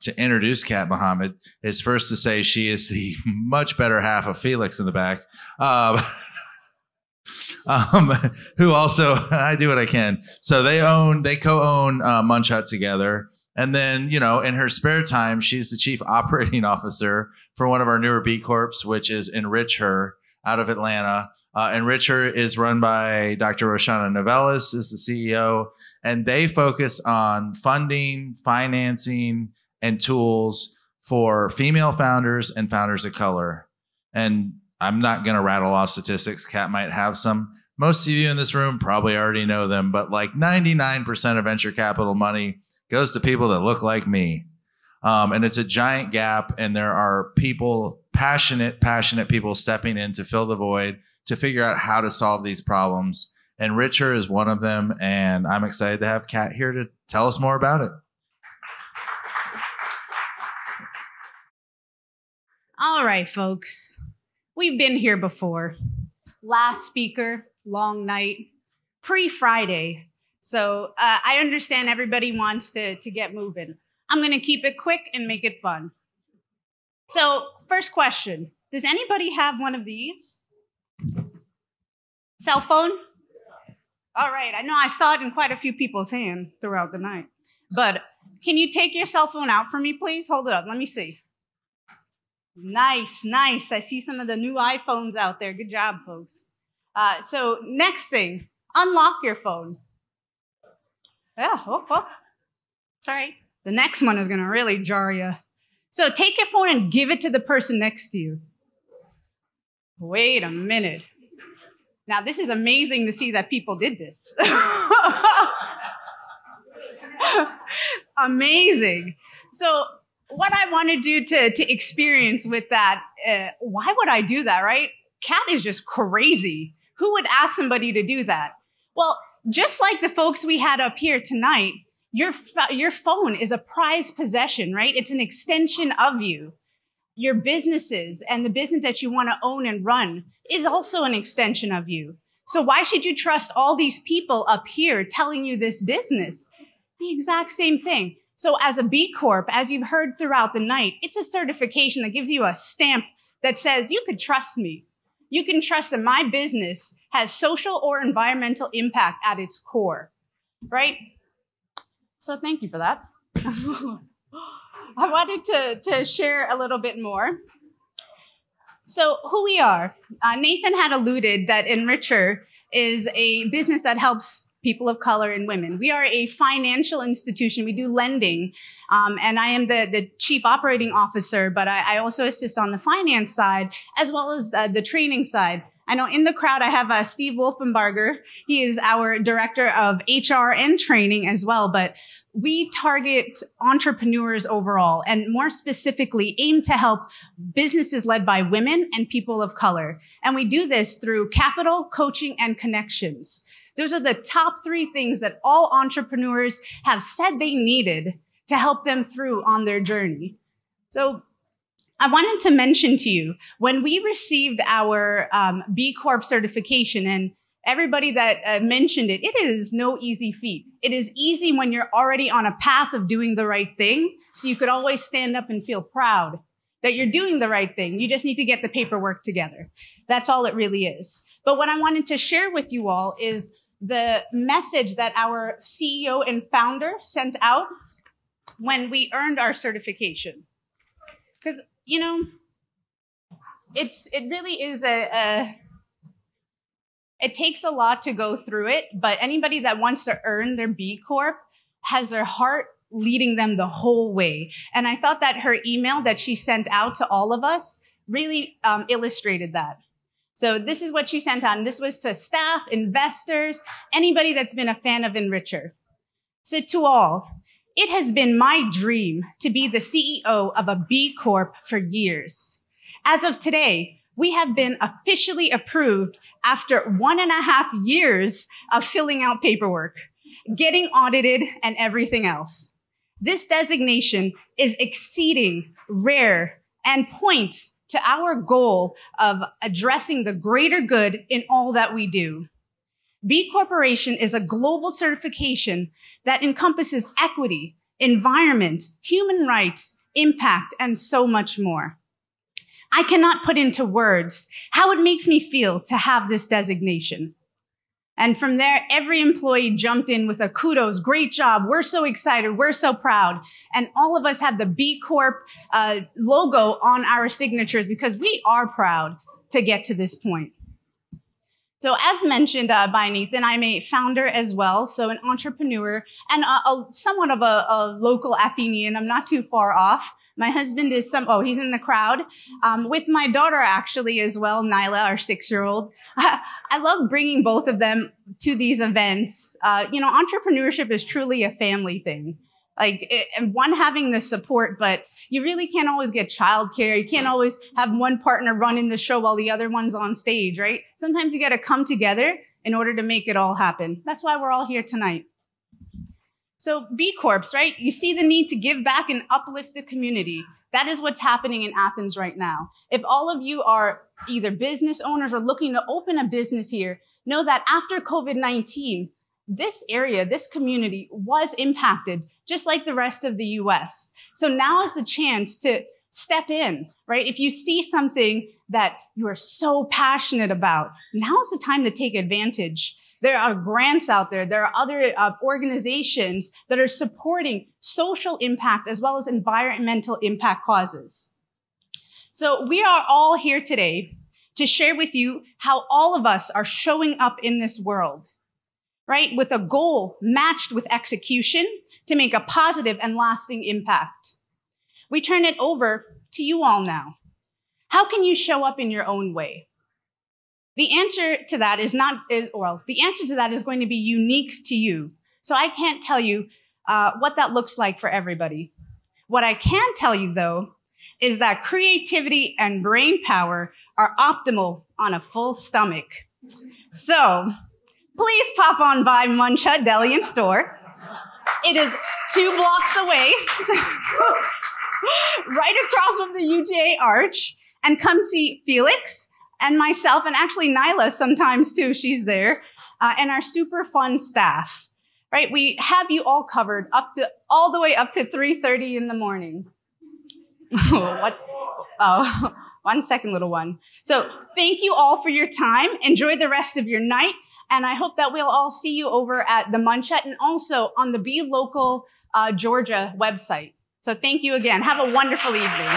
to introduce Kat Mohammed is first to say she is the much better half of Felix in the back, who also, I do what I can. So they co-own Munch Hut together. And then, you know, in her spare time, she's the chief operating officer for one of our newer B Corps, which is Enrich Her out of Atlanta. Enrich Her is run by Dr. Roshana Novellis, is the CEO, and they focus on funding, financing, and tools for female founders and founders of color. And I'm not going to rattle off statistics. Kat might have some. Most of you in this room probably already know them, but like 99% of venture capital money goes to people that look like me. And it's a giant gap, and there are people, passionate people stepping in to fill the void, to figure out how to solve these problems. Enrich Her is one of them, and I'm excited to have Kat here to tell us more about it. All right, folks. We've been here before. Last speaker, long night, pre-Friday. So I understand everybody wants to get moving. I'm going to keep it quick and make it fun. So first question, does anybody have one of these? Cell phone? All right, I know I saw it in quite a few people's hands throughout the night. But can you take your cell phone out for me, please? Hold it up, let me see. Nice, nice. I see some of the new iPhones out there. Good job, folks. So next thing, unlock your phone. Yeah, sorry. The next one is gonna really jar you. So take your phone and give it to the person next to you. Wait a minute. Now this is amazing to see that people did this. Amazing. So what I want to do to experience with that, why would I do that, right? Kat is just crazy. Who would ask somebody to do that? Well, just like the folks we had up here tonight, your phone is a prized possession, right? It's an extension of you. Your businesses and the business that you want to own and run is also an extension of you. So why should you trust all these people up here telling you this business? The exact same thing. So as a B Corp, as you've heard throughout the night, it's a certification that gives you a stamp that says you could trust me. You can trust that my business has social or environmental impact at its core, right? So thank you for that. I wanted to share a little bit more. So who we are. Nathan had alluded that Enrich Her is a business that helps people of color and women. We are a financial institution. We do lending. And I am the chief operating officer, but I also assist on the finance side as well as the training side. I know in the crowd I have Steve Wolfenbarger. He is our director of HR and training as well, but we target entrepreneurs overall and more specifically aim to help businesses led by women and people of color. And we do this through capital, coaching, and connections. Those are the top 3 things that all entrepreneurs have said they needed to help them through on their journey. So I wanted to mention to you, when we received our B Corp certification, and everybody that mentioned it, it is no easy feat. It is easy when you're already on a path of doing the right thing. So you could always stand up and feel proud that you're doing the right thing. You just need to get the paperwork together. That's all it really is. But what I wanted to share with you all is the message that our CEO and founder sent out when we earned our certification. Because, you know, it really is it takes a lot to go through it, but anybody that wants to earn their B Corp has their heart leading them the whole way. And I thought that her email that she sent out to all of us really illustrated that. So this is what she sent out. And this was to staff, investors, anybody that's been a fan of Enrich Her. So to all, it has been my dream to be the CEO of a B Corp for years. As of today, we have been officially approved after 1.5 years of filling out paperwork, getting audited, and everything else. This designation is exceeding rare and points to our goal of addressing the greater good in all that we do. B Corporation is a global certification that encompasses equity, environment, human rights, impact, and so much more. I cannot put into words how it makes me feel to have this designation. And from there, every employee jumped in with a kudos, great job, we're so excited, we're so proud. And all of us have the B Corp logo on our signatures because we are proud to get to this point. So as mentioned by Nathan, I'm a founder as well, so an entrepreneur and somewhat of a local Athenian. I'm not too far off. My husband is he's in the crowd, with my daughter actually as well, Nyla, our 6-year-old. I love bringing both of them to these events. Entrepreneurship is truly a family thing. And one having the support, but you really can't always get childcare. You can't always have one partner running the show while the other one's on stage, right? Sometimes you got to come together in order to make it all happen. That's why we're all here tonight. So B Corps, right? You see the need to give back and uplift the community. That is what's happening in Athens right now. If all of you are either business owners or looking to open a business here, know that after COVID-19, this area, this community was impacted just like the rest of the US. So now is the chance to step in, right? If you see something that you are so passionate about, now is the time to take advantage. There are grants out there. There are other organizations that are supporting social impact as well as environmental impact causes. So we are all here today to share with you how all of us are showing up in this world, right? With a goal matched with execution to make a positive and lasting impact. We turn it over to you all now. How can you show up in your own way? The answer to that is going to be unique to you. So I can't tell you what that looks like for everybody. What I can tell you, though, is that creativity and brain power are optimal on a full stomach. So please pop on by Munch Hut Deli and Store. It is 2 blocks away, right across from the UGA Arch, and come see Felix and myself, and actually Nyla sometimes too, she's there, and our super fun staff, right? We have you all covered all the way up to 3:30 in the morning. What? Oh, 1 second, little one. So thank you all for your time. Enjoy the rest of your night. And I hope that we'll all see you over at the Munch Hut and also on the Be Local Georgia website. So thank you again. Have a wonderful evening.